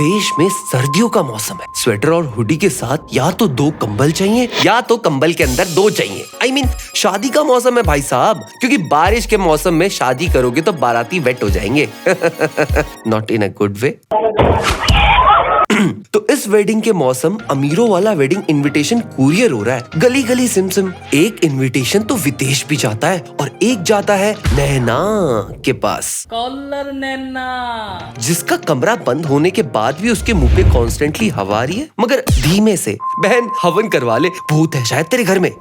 देश में सर्दियों का मौसम है। स्वेटर और हुडी के साथ या तो 2 कंबल चाहिए या तो कंबल के अंदर 2 चाहिए। I mean, शादी का मौसम है भाई साहब, क्योंकि बारिश के मौसम में शादी करोगे तो बाराती वेट हो जाएंगे। Not in a good way. तो इस वेडिंग के मौसम अमीरों वाला वेडिंग इनविटेशन कुरियर हो रहा है। गली गली सिमसिम। एक इनविटेशन तो विदेश भी जाता है और एक जाता है नैना के पास। कॉलर नैना, जिसका कमरा बंद होने के बाद भी उसके मुंह पे कॉन्स्टेंटली हवा आ रही है, मगर धीमे से। बहन हवन करवा ले, भूत है शायद तेरे घर में।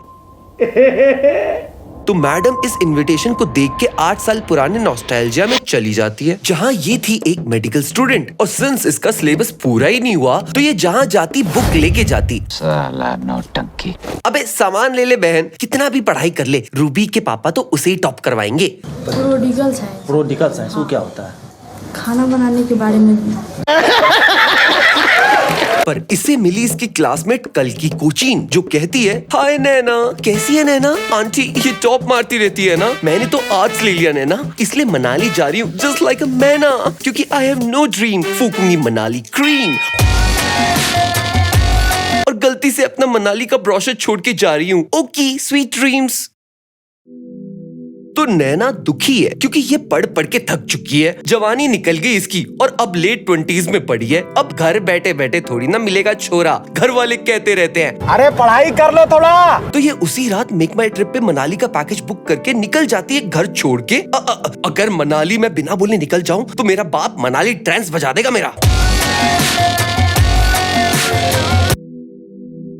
तो मैडम इस इनविटेशन को देख के 8 साल पुराने नॉस्टैल्जिया में चली जाती है, जहाँ ये थी एक मेडिकल स्टूडेंट। और सिंस इसका सिलेबस पूरा ही नहीं हुआ तो ये जहाँ जाती बुक लेके जाती। साला नौटंकी। अबे सामान ले ले बहन, कितना भी पढ़ाई कर ले, रूबी के पापा तो उसे ही टॉप करवाएंगे। प्रोडिकल साइंस वो क्या होता है? खाना बनाने के बारे में। पर इसे मिली इसकी क्लासमेट कल की कोचीन, जो कहती है, हाय नैना, कैसी है नैना? आंटी ये टॉप मारती रहती है ना। मैंने तो आर्ट्स ले लिया नैना, इसलिए मनाली जा रही हूँ जस्ट लाइक अ मैना, क्योंकि आई हैव नो ड्रीम। फूकूंगी मनाली क्रीम। और गलती से अपना मनाली का ब्रोशर छोड़ के जा रही हूँ। Okay sweet dreams. तो नैना दुखी है क्योंकि ये पढ़ पढ़ के थक चुकी है। जवानी निकल गई इसकी और अब लेट 20s में पड़ी है। अब घर बैठे बैठे थोड़ी ना मिलेगा छोरा, घर वाले कहते रहते हैं, अरे पढ़ाई कर लो थोड़ा। तो ये उसी रात मेक माई ट्रिप पे मनाली का पैकेज बुक करके निकल जाती है घर छोड़ के। अगर मनाली में बिना बोले निकल जाऊं तो मेरा बाप मनाली ट्रांस बजा देगा मेरा।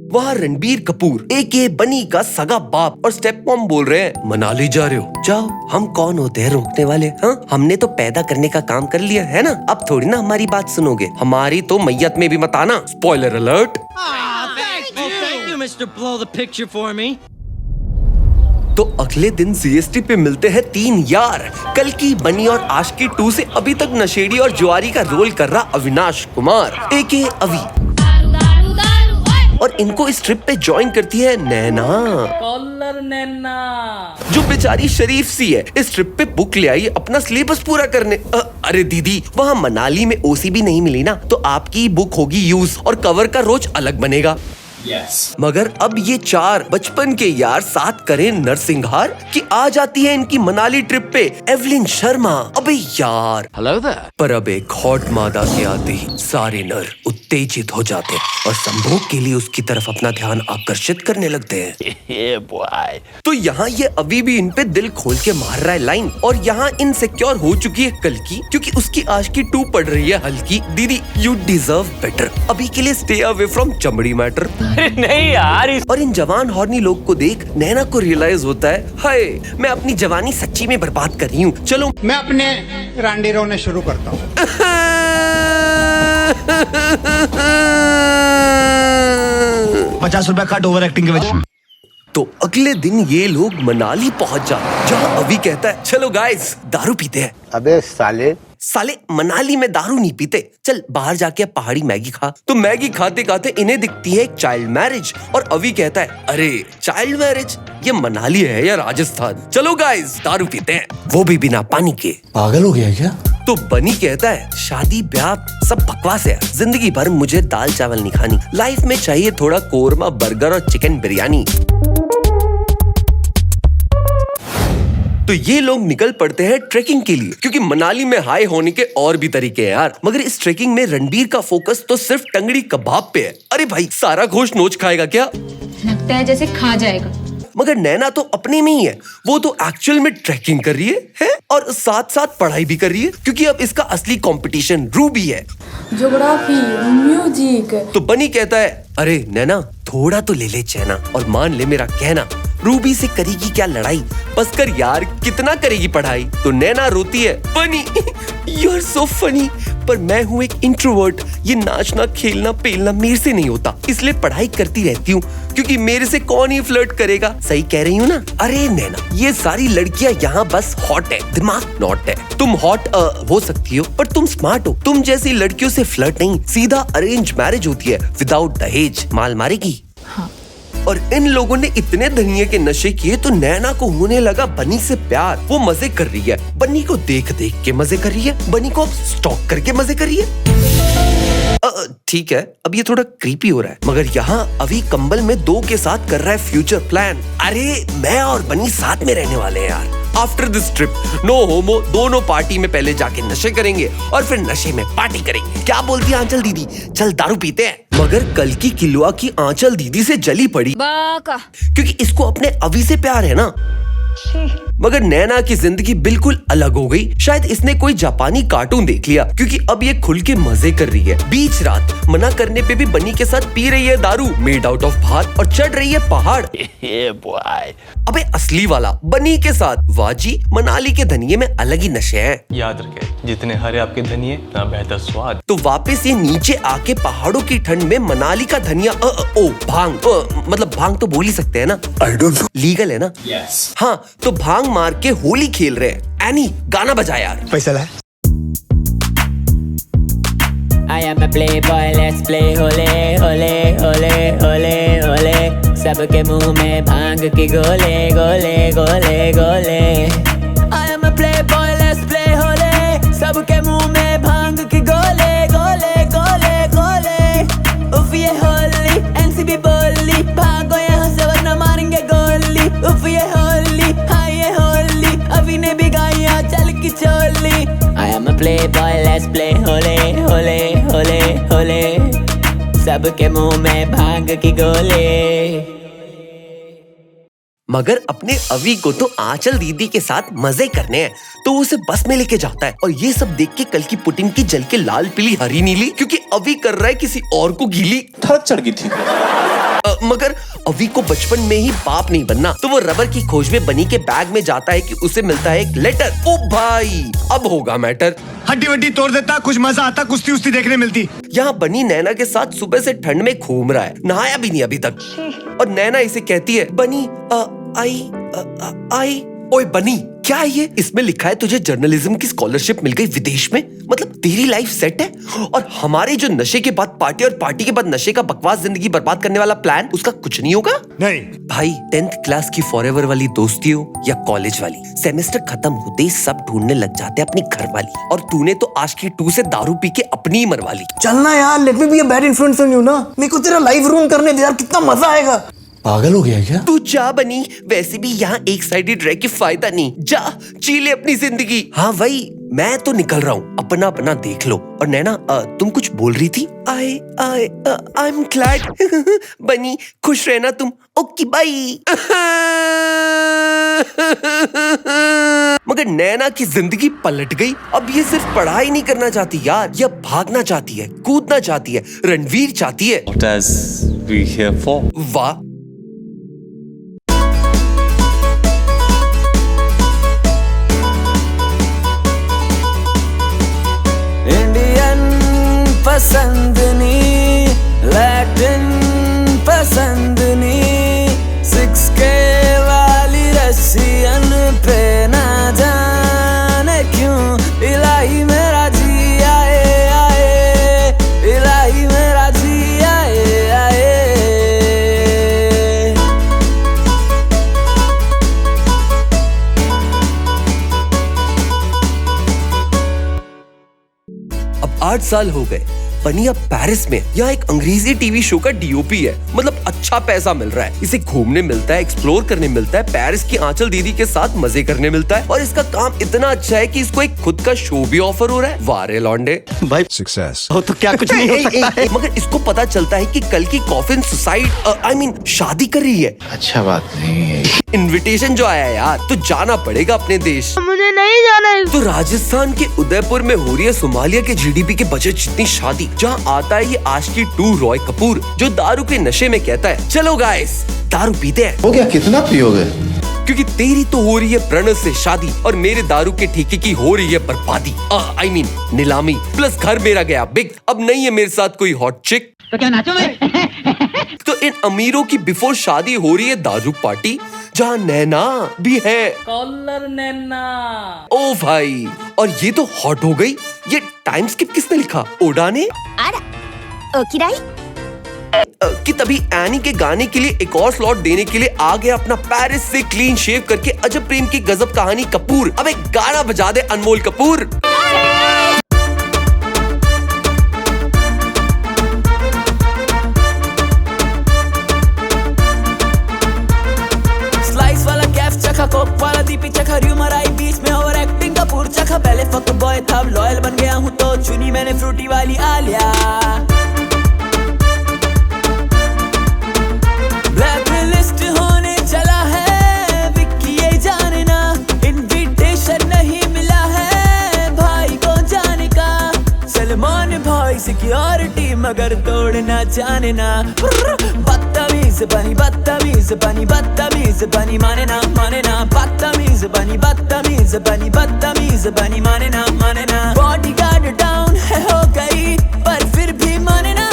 वहाँ रणबीर कपूर एके बनी का सगा बाप और स्टेप मॉम बोल रहे हैं, मनाली जा रहे हो, जाओ, हम कौन होते हैं रोकने वाले? हाँ, हमने तो पैदा करने का काम कर लिया है ना, अब थोड़ी ना हमारी बात सुनोगे। हमारी तो मैयत में भी मत आना। Spoiler alert. तो अगले दिन CST पे मिलते हैं 3 यार। कल की बनी और आशिकी 2 से अभी तक नशेड़ी और जुआरी का रोल कर रहा अविनाश कुमार एके अवी। और इनको इस ट्रिप पे ज्वाइन करती है नैना, कॉलर नैना, जो बेचारी शरीफ सी है। इस ट्रिप पे बुक ले आई अपना सिलेबस पूरा करने। अरे दीदी, वहाँ मनाली में OC भी नहीं मिली ना, तो आपकी बुक होगी यूज और कवर का रोज अलग बनेगा। Yes. मगर अब ये 4 बचपन के यार साथ करें नरसिंहार कि आ जाती है इनकी मनाली ट्रिप पे एवलिन शर्मा। अबे यार, हेलो देयर। पर अब एक हॉट मादा के आते ही सारे नर उत्तेजित हो जाते हैं और संभोग के लिए उसकी तरफ अपना ध्यान आकर्षित करने लगते हैं। तो यहाँ ये अभी भी इन पे दिल खोल के मार रहा है लाइन। और यहाँ इनसिक्योर हो चुकी है कल की, क्योंकि उसकी आशिकी 2 पढ़ रही है हल्की। दीदी यू डिजर्व बेटर, अभी के लिए स्टे अवे फ्रॉम चमड़ी मैटर। नहीं यार। और इन जवान हॉर्नी लोग को देख नैना को रियलाइज होता है, हाय मैं अपनी जवानी सच्ची में बर्बाद कर रही हूँ, चलो मैं अपने रांडे रोने शुरू करता हूँ। 50 रुपए कट ओवर एक्टिंग के वजह। तो अगले दिन ये लोग मनाली पहुंच जाते, जहाँ अभी कहता है, चलो गाइस दारू पीते हैं। अबे साले मनाली में दारू नहीं पीते, चल बाहर जाके अब पहाड़ी मैगी खा। तो मैगी खाते खाते इन्हें दिखती है एक चाइल्ड मैरिज और अभी कहता है, अरे चाइल्ड मैरिज, ये मनाली है या राजस्थान? चलो गाइस दारू पीते हैं, वो भी बिना पानी के। पागल हो गया क्या? तो बनी कहता है, शादी ब्याह सब बकवास है, जिंदगी भर मुझे दाल चावल नहीं खानी, लाइफ में चाहिए थोड़ा कोरमा बर्गर और चिकन बिरयानी। तो ये लोग निकल पड़ते हैं ट्रेकिंग के लिए, क्योंकि मनाली में हाई होने के और भी तरीके हैं यार। मगर इस ट्रेकिंग में रणबीर का फोकस तो सिर्फ टंगड़ी कबाब पे है। अरे भाई, सारा गोश्त नोच खाएगा क्या? लगता है जैसे खा जाएगा। मगर नैना तो अपने में ही है, वो तो एक्चुअल में ट्रैकिंग कर रही है और साथ साथ पढ़ाई भी कर रही है, क्योंकि अब इसका असली कंपटीशन रूबी है, ज्योग्राफी, म्यूजिक। तो बनी कहता है, अरे नैना थोड़ा तो ले ले चैना और मान ले मेरा कहना, रूबी से करेगी क्या लड़ाई, बस कर यार, कितना करेगी पढ़ाई? तो नैना रोती है, बनी यू आर सो फनी, पर मैं हूँ एक इंट्रोवर्ट, ये नाचना खेलना पेलना मेरे से नहीं होता, इसलिए पढ़ाई करती रहती हूँ, क्योंकि मेरे से कौन ही फ्लर्ट करेगा। सही कह रही हूँ ना? अरे नैना, ये सारी लड़कियाँ यहाँ बस हॉट है, दिमाग नॉट है। तुम हॉट हो सकती हो पर तुम स्मार्ट हो, तुम जैसी लड़कियों से फ्लर्ट नहीं, सीधा अरेंज मैरिज होती है विदाउट दहेज, माल मारेगी। हाँ। और इन लोगों ने इतने धनिये के नशे किए तो नैना को होने लगा बनी से प्यार। वो मजे कर रही है, बनी को देख देख के मजे कर रही है, बनी को अब स्टॉक करके मजे कर रही है। ठीक है, अब ये थोड़ा क्रीपी हो रहा है, मगर यहाँ अभी कंबल में 2 के साथ कर रहा है फ्यूचर प्लान। अरे मैं और बनी साथ में रहने वाले हैं यार। आफ्टर दिस ट्रिप नो होमो, दोनों पार्टी में पहले जाके नशे करेंगे और फिर नशे में पार्टी करेंगे। क्या बोलती है आंचल दीदी? चल दारू पीते हैं। मगर कल की किलुआ की आंचल दीदी से जली पड़ी क्योंकि इसको अपने अभी से प्यार है ना। मगर नैना की जिंदगी बिल्कुल अलग हो गई। शायद इसने कोई जापानी कार्टून देख लिया क्योंकि अब ये खुल के मजे कर रही है। बीच रात मना करने पे भी बनी के साथ पी रही है दारू मेड आउट ऑफ भात और चढ़ रही है पहाड़। अबे असली वाला बनी के साथ। वाजी मनाली के धनिये में अलग ही नशे हैं। याद रखें, जितने हरे आपके धनिये उतना बेहतर स्वाद। तो वापस ये नीचे आके पहाड़ों की ठंड में मनाली का धनिया भांग मतलब भांग तो बोल ही सकते हैं ना? आई डोंट नो, लीगल है ना? यस। हाँ, तो भांग मार के होली खेल रहे हैं। एनी गाना बजा यार। पैसा ला। I am a playboy, let's play होले होले होले होले होले। सबके मुंह में भांग की गोले गोले गोले गोले। I am a playboy, let's play होले। सबके मुंह में भांग की गोले गोले गोले गोले। उफ ये होली NCB बोली, भागो यहाँ से वरना मारेंगे गोली। उफ ये होली, हाँ ये होली, अभी ने भी गाया चल की चोली। I am a playboy, let's play होले होले होले होले। सबके मुंह में भांग की गोले। मगर अपने अवी को तो आंचल दीदी के साथ मजे करने हैं, तो वो उसे बस में लेके जाता है और ये सब देख के कल की पुटिन की जल के लाल पीली हरी नीली, क्योंकि अवी कर रहा है किसी और को गीली। थड़क चढ़ गई थी। मगर अवी को बचपन में ही बाप नहीं बनना, तो वो रबर की खोज में बनी के बैग में जाता है कि उसे मिलता है एक लेटर। ओ भाई, अब होगा मैटर। हड्डी वड्डी तोड़ देता, कुछ मजा आता, कुश्ती उस्ती देखने मिलती। यहाँ बनी नैना के साथ सुबह से ठंड में घूम रहा है, नहाया भी नहीं अभी तक। और नैना इसे कहती है, बनी आई। ओए बनी, क्या है ये? इसमें लिखा है तुझे जर्नलिज्म की स्कॉलरशिप मिल गई विदेश में, मतलब तेरी लाइफ सेट है। और हमारे जो नशे के बाद पार्टी और पार्टी के बाद नशे का बकवास जिंदगी बर्बाद करने वाला प्लान, उसका कुछ नहीं होगा। नहीं भाई, 10th क्लास की फॉरएवर वाली दोस्ती हो या कॉलेज वाली, सेमेस्टर खत्म होते ही सब ढूंढने लग जाते हैं अपनी घर वाली। और तूने तो आशिकी 2 से दारू पी के अपनी ही मरवा ली। चलना यार, let me be a bad influence on you ना। मेरे को तेरा लाइफ रूम करने दे यार, कितना मजा आएगा। पागल हो गया क्या? तू जा बनी, वैसे भी यहाँ एक साइडेड रह के फायदा नहीं। जा जी ले अपनी जिंदगी। हाँ भाई, मैं तो निकल रहा हूँ, अपना अपना देख लो। और नैना, तुम कुछ बोल रही थी? I am glad. बनी, खुश रहना तुम। Okay bye. मगर नैना की जिंदगी पलट गई। अब ये सिर्फ पढ़ाई नहीं करना चाहती यार, ये भागना चाहती है, कूदना चाहती है, रणवीर चाहती है। What is we here for? वाह, इंडियन पसंद नी, लैटिन पसंद नी, 6K वाली रशियन पे ना जाने क्यों इलाही मेरा जी आए आए, इलाही मेरा जी आए आए। अब 8 साल हो गए। बनी अब पेरिस में, यहाँ एक अंग्रेजी टीवी शो का डीओपी है। मतलब अच्छा पैसा मिल रहा है, इसे घूमने मिलता है, एक्सप्लोर करने मिलता है, पेरिस की आंचल दीदी के साथ मजे करने मिलता है। और इसका काम इतना अच्छा है कि इसको एक खुद का शो भी ऑफर हो रहा है। वारे लौंडे भाई सक्सेस हो तो क्या कुछ नहीं हो सकता है। मगर इसको पता चलता है कि कल की कॉफिन सुसाइड शादी कर रही है। अच्छा बात नहीं है। इनविटेशन जो आया है यार, तो जाना पड़ेगा अपने देश। मुझे नहीं जाना है। तो राजस्थान के उदयपुर में हो रही है सोमालिया के जीडीपी के बजट जितनी शादी, जहाँ आता है ये आशिकी 2 रॉय कपूर, जो दारू के नशे में कहता है, चलो गाइस दारू पीते हैं। हो गया, कितना पियोगे? क्योंकि तेरी तो हो रही है प्रणव से शादी और मेरे दारू के ठेके की हो रही है बर्बादी। I mean नीलामी। प्लस घर मेरा गया बिग, अब नहीं है मेरे साथ कोई हॉट चिक। तो क्या नाचो मैं? तो इन अमीरों की बिफोर शादी हो रही है दारू पार्टी, जहाँ नैना भी है। कॉलर नैना। ओ भाई, और ये तो हॉट हो गई। ये टाइम स्किप किसने लिखा? ओडा ने। कि तभी एनी के गाने के लिए एक और स्लॉट देने के लिए आ गया अपना पेरिस से क्लीन शेव करके अजब प्रेम की गजब कहानी कपूर। अब एक गाना बजा दे अनमोल कपूर। बुला लिया। ब्लैक लिस्ट होने चला है विक्की ये जानना, इनविटेशन नहीं मिला है भाई को जाने का। सलमान भाई सिक्योरिटी मगर तोड़ना जानना, बदतमीज बनी बदतमीज बनी बदतमीज बनी माने ना बदतमीज बनी बदतमीज बनी बदतमीज बनी माने ना। बॉडीगार्ड डाउन है हो गई पर फिर भी माने ना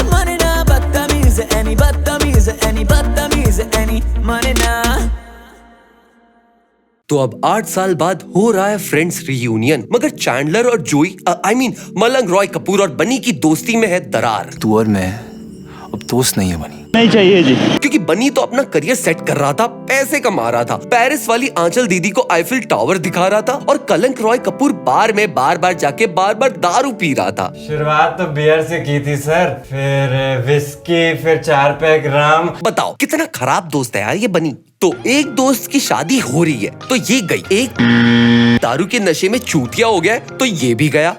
बदतमीज एनी बदतमीज एनी बदतमीज एनी माने ना। तो अब 8 साल बाद हो रहा है फ्रेंड्स रियूनियन, मगर चैंडलर और जोई मलंग रॉय कपूर और बनी की दोस्ती में है दरार। तू और मैं अब दोस्त नहीं है बनी। नहीं चाहिए जी। क्योंकि बनी तो अपना करियर सेट कर रहा था, पैसे कमा रहा था, पेरिस वाली आंचल दीदी को आईफिल टावर दिखा रहा था, और कलंक रॉय कपूर बार में बार बार जाके बार बार दारू पी रहा था। शुरुआत तो बियर से की थी सर, फिर विस्की, फिर 4 पैक रम। बताओ कितना खराब दोस्त है यार ये बनी। तो एक दोस्त की शादी हो रही है तो ये गई, एक दारू के नशे में चूतिया हो गया तो ये भी गया।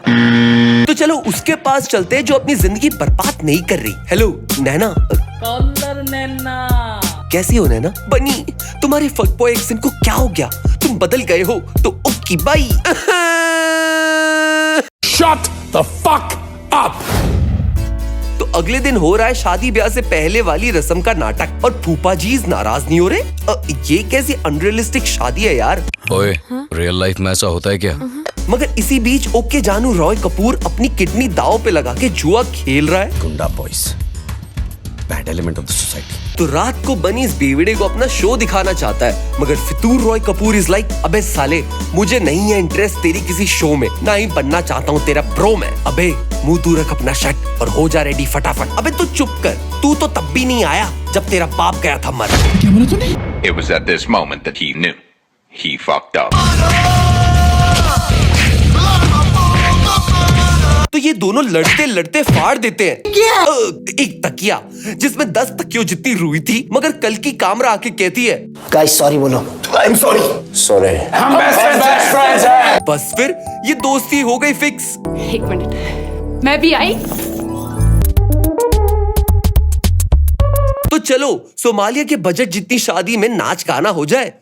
तो चलो उसके पास चलते हैं जो अपनी जिंदगी बर्बाद नहीं कर रही। हेलो नैना। कॉलर नैना। कैसी हो नैना? बनी तुम्हारे फकबॉय एक्शन को क्या हो गया? तुम बदल गए हो तो okay by. Shut the fuck up. तो अगले दिन हो रहा है शादी ब्याह से पहले वाली रस्म का नाटक, और फूफा जी नाराज नहीं हो रहे। ये कैसी अनरियलिस्टिक शादी है यार। ओए, रियल लाइफ में ऐसा होता है क्या? मगर इसी बीच ओके जानू रॉय कपूर अपनी किडनी दांव पे लगा के जुआ खेल रहा है। गुंडा boys, bad element of the society. तो रात को बनी इस बेवड़े को अपना शो दिखाना चाहता है, मगर फितूर रॉय कपूर इज लाइक, अबे साले मुझे नहीं है इंटरेस्ट तेरी किसी शो में, ना ही बनना चाहता हूँ तेरा ब्रो मैं। अबे मुंह तू रख अपना शर्ट और हो जा रेडी फटाफट। अबे तू चुप कर, तू तो तब भी नहीं आया जब तेरा बाप गया था मर। क्या बोला तूने? It was at this moment that he knew he fucked up. तो ये दोनों लड़ते लड़ते फाड़ देते हैं एक तकिया जिसमें 10 तकियों जितनी रुई थी, मगर कल की कामरा आके कहती है गाइस सॉरी बोलो। I am sorry. सॉरी। हम बेस्ट फ्रेंड्स हैं। बस फिर ये दोस्ती हो गई फिक्स। एक मिनट, मैं भी आई। तो चलो सोमालिया के बजट जितनी शादी में नाच गाना हो जाए।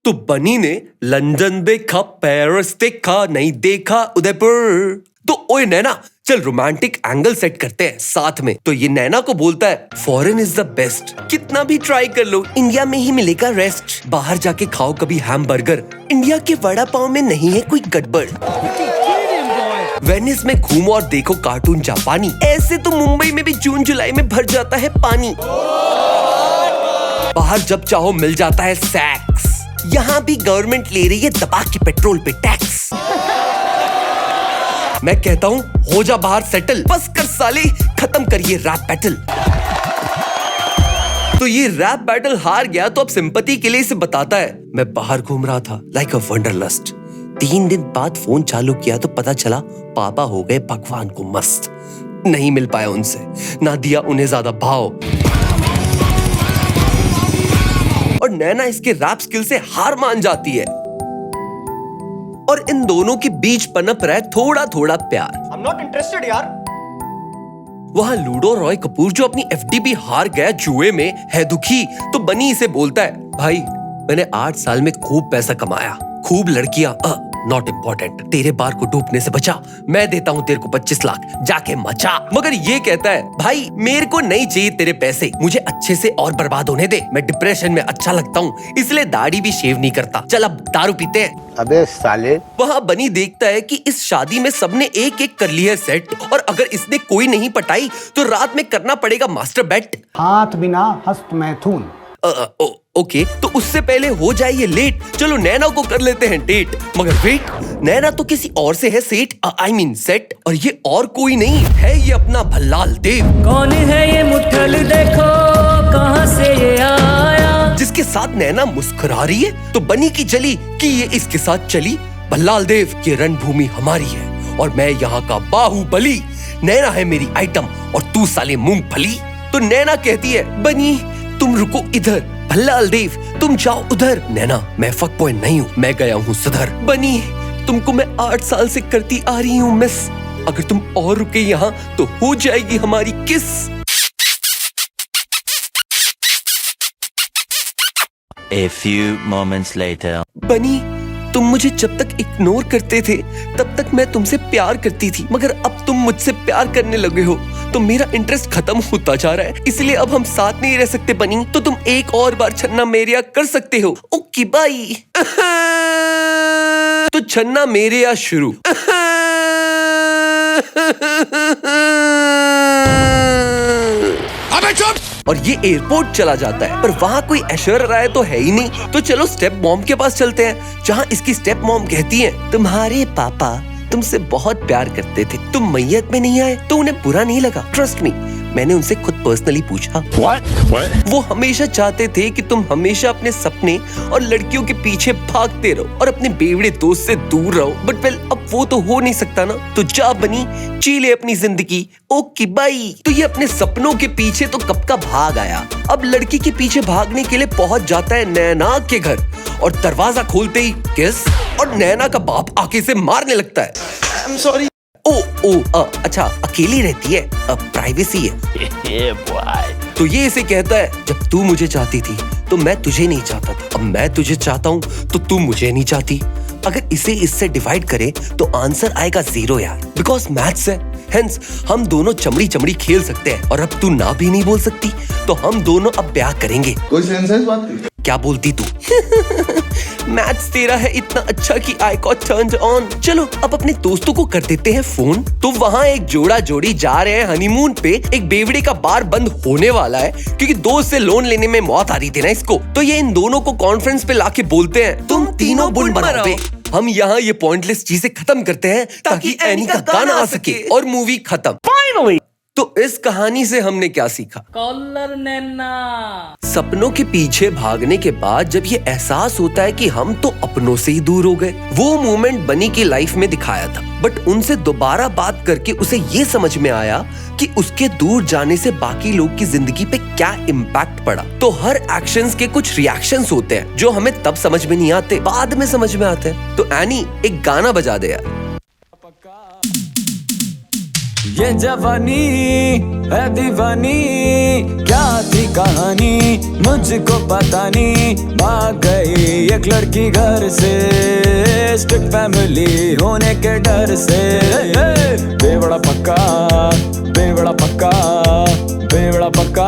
तो बनी ने लंदन देखा, पेरिस देखा, नहीं देखा उदयपुर। तो ओए नैना चल रोमांटिक एंगल सेट करते हैं साथ में। तो ये नैना को बोलता है फॉरेन इज द बेस्ट, कितना भी ट्राई कर लो इंडिया में ही मिलेगा रेस्ट। बाहर जाके खाओ कभी हैमबर्गर, इंडिया के वड़ा पाव में नहीं है कोई गड़बड़। वेनिस में घूमो और देखो कार्टून जापानी, ऐसे तो मुंबई में भी जून जुलाई में भर जाता है पानी। बाहर जब चाहो मिल जाता है सेक्स, यहाँ भी गवर्नमेंट ले रही है दबा के पेट्रोल पे टैक्स। मैं कहता हूँ हो जा बाहर सेटल, बस कर साले, खत्म करिए रैप बैटल। तो ये रैप बैटल हार गया तो अब सिंपैथी के लिए इसे बताता है, मैं बाहर घूम रहा था लाइक अ वंडरलस्ट। 3 दिन बाद फोन चालू किया तो पता चला पापा हो गए भगवान को मस्त। नहीं मिल पाया उनसे, ना दिया उन्हें ज्यादा भाव। और नैना इसके रैप स्किल से हार मान जाती है और इन दोनों के बीच पनप रहा है थोड़ा थोड़ा प्यार। I'm not interested यार। वहां लूडो रॉय कपूर जो अपनी एफडी भी हार गया जुए में है दुखी। तो बनी इसे बोलता है, भाई मैंने 8 साल में खूब पैसा कमाया, खूब लड़कियां, नॉट इम्पोर्टेंट, तेरे बार को डूबने से बचा, मैं देता हूँ तेरे को 25 लाख, जाके मचा। मगर ये कहता है, भाई मेरे को नहीं चाहिए तेरे पैसे, मुझे अच्छे से और बर्बाद होने दे, मैं डिप्रेशन में अच्छा लगता हूँ इसलिए दाढ़ी भी शेव नहीं करता, चल अब दारू पीते हैं। अबे साले। वहाँ बनी देखता है कि इस शादी में सबने एक एक कर ली है सेट, और अगर इसने कोई नहीं पटाई तो रात में करना पड़ेगा मास्टर बेट। हाथ बिना हस्त मैथुन। ओके, तो उससे पहले हो जाए ये लेट, चलो नैना को कर लेते हैं डेट। मगर वेट, नैना तो किसी और से है सेट, आई मीन सेट, और ये और कोई नहीं है, ये अपना भल्लाल देव। कौन है ये मुठल देखो कहां से ये आया, जिसके साथ नैना मुस्कुरा रही है। तो बनी की जली कि ये इसके साथ चली। भल्लाल देव, ये रणभूमि हमारी है और मैं यहाँ का बाहुबली, नैना है मेरी आइटम और तू साले मूंगफली। तो नैना कहती है, बनी तुम रुको इधर, भल्लाल देव तुम जाओ उधर। नैना, मैं फक बॉय नहीं हूँ, मैं गया हूँ सुधर। बनी, तुमको मैं 8 साल से करती आ रही हूँ मिस। अगर तुम और रुके यहाँ तो हो जाएगी हमारी किस। A few moments later. बनी, तुम मुझे जब तक इग्नोर करते थे तब तक मैं तुमसे प्यार करती थी, मगर अब तुम मुझसे प्यार करने लगे हो तो मेरा इंटरेस्ट खत्म होता जा रहा है, इसलिए अब हम साथ नहीं रह सकते बनी। तो तुम एक और बार छन्ना मेरेया कर सकते हो। Okay bye. तो छन्ना मेरेया शुरू। अबे चुप! और ये एयरपोर्ट चला जाता है, पर वहाँ कोई ऐश्वर्या राय तो है ही नहीं। तो चलो स्टेप मॉम के पास चलते हैं, जहाँ इसकी स्टेप मॉम कहती है, तुम्हारे पापा तुमसे बहुत प्यार करते थे, तुम मैयत में नहीं आए तो उन्हें बुरा नहीं लगा। ट्रस्ट मी, मैंने उनसे खुद पर्सनली पूछा। What? वो हमेशा चाहते थे कि तुम हमेशा अपने सपने और लड़कियों के पीछे भागते रहो और अपने बेवड़े दोस्त से दूर रहो, बट वेल अब वो तो हो नहीं सकता ना। तो जा बनी, जी ले अपनी जिंदगी। Okay bye. तो ये अपने सपनों के पीछे तो कब का भाग आया, अब लड़की के पीछे भागने के लिए पहुंच जाता है नैना के घर, और दरवाजा खोलते ही किस, और नैना का बाप आके से मारने लगता है। I'm sorry. अच्छा अकेली रहती है, प्राइवेसी है। तो ये इसे कहता है, जब तू मुझे चाहती थी तो मैं तुझे नहीं चाहता था, अब मैं तुझे चाहता हूँ तो तू मुझे नहीं चाहती। अगर इसे इससे डिवाइड करे तो आंसर आएगा 0 यार, बिकॉज मैथ्स है। हेंस हम दोनों चमड़ी चमड़ी खेल सकते हैं, और अब तू ना भी नहीं बोल सकती तो हम दोनों अब ब्याह करेंगे। कोई सेंस है इस बात की? क्या बोलती तू? मैथ्स तेरा है इतना अच्छा कि आई गॉट टर्न्ड ऑन। चलो अब अपने दोस्तों को कर देते हैं फोन। तो वहाँ एक जोड़ा जोड़ी जा रहे हैं हनीमून पे। एक बेवड़े का बार बंद होने वाला है क्योंकि दोस्त से लोन लेने में मौत आ रही थी ना इसको। तो ये इन दोनों को कॉन्फ्रेंस पे लाके बोलते हैं, तुम तीनों बुंड बनाओ। हम यहाँ ये पॉइंटलेस चीजें खत्म करते हैं ताकि एनी का गाना आ सके और मूवी खत्म। फाइनली। तो इस कहानी से हमने क्या सीखा? कॉलर नैना। सपनों के पीछे भागने के बाद जब ये एहसास होता है कि हम तो अपनों से ही दूर हो गए, वो मोमेंट बनी की लाइफ में दिखाया था, बट उनसे दोबारा बात करके उसे ये समझ में आया कि उसके दूर जाने से बाकी लोग की जिंदगी पे क्या इम्पैक्ट पड़ा। तो हर एक्शंस के कुछ रिएक्शंस होते हैं जो हमें तब समझ में नहीं आते, बाद में समझ में आते हैं। तो एनी एक गाना बजा दे यार। ये जवानी है दीवानी, क्या थी कहानी मुझको पता नहीं। भाग गई एक लड़की घर से, स्ट्रिक्ट फैमिली होने के डर से। बेवड़ा पक्का, बेवड़ा पक्का, बेवड़ा पक्का।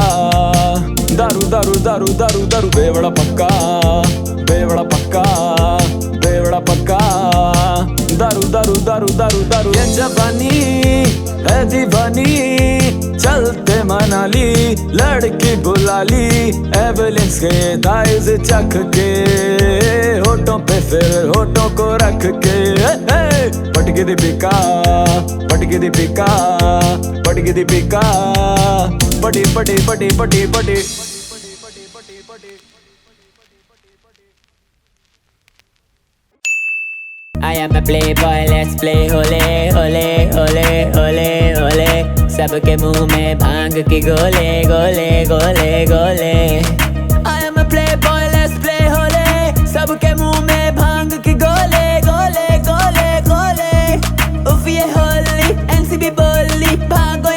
दारू दारू दारू दारू दारू, बेवड़ा पक्का, बेवड़ा पक्का, बेवड़ा पक्का। दारू दारू दारू दारू दारू। ये जवानी है दीवानी, चलते मनाली, लड़की बुला ली, एवलिंस के थाइज चख के, होठों पे फिर होठों को रख के। पटकी दीपिका, पटकी दीपिका, पटकी दीपिका, पटी पटी पटी पटी पटी। I am a playboy, let's play होले होले होले होले होले। सबके मुंह में भांग की गोले गोले गोले गोले। I am a playboy, let's play होले। सबके मुंह में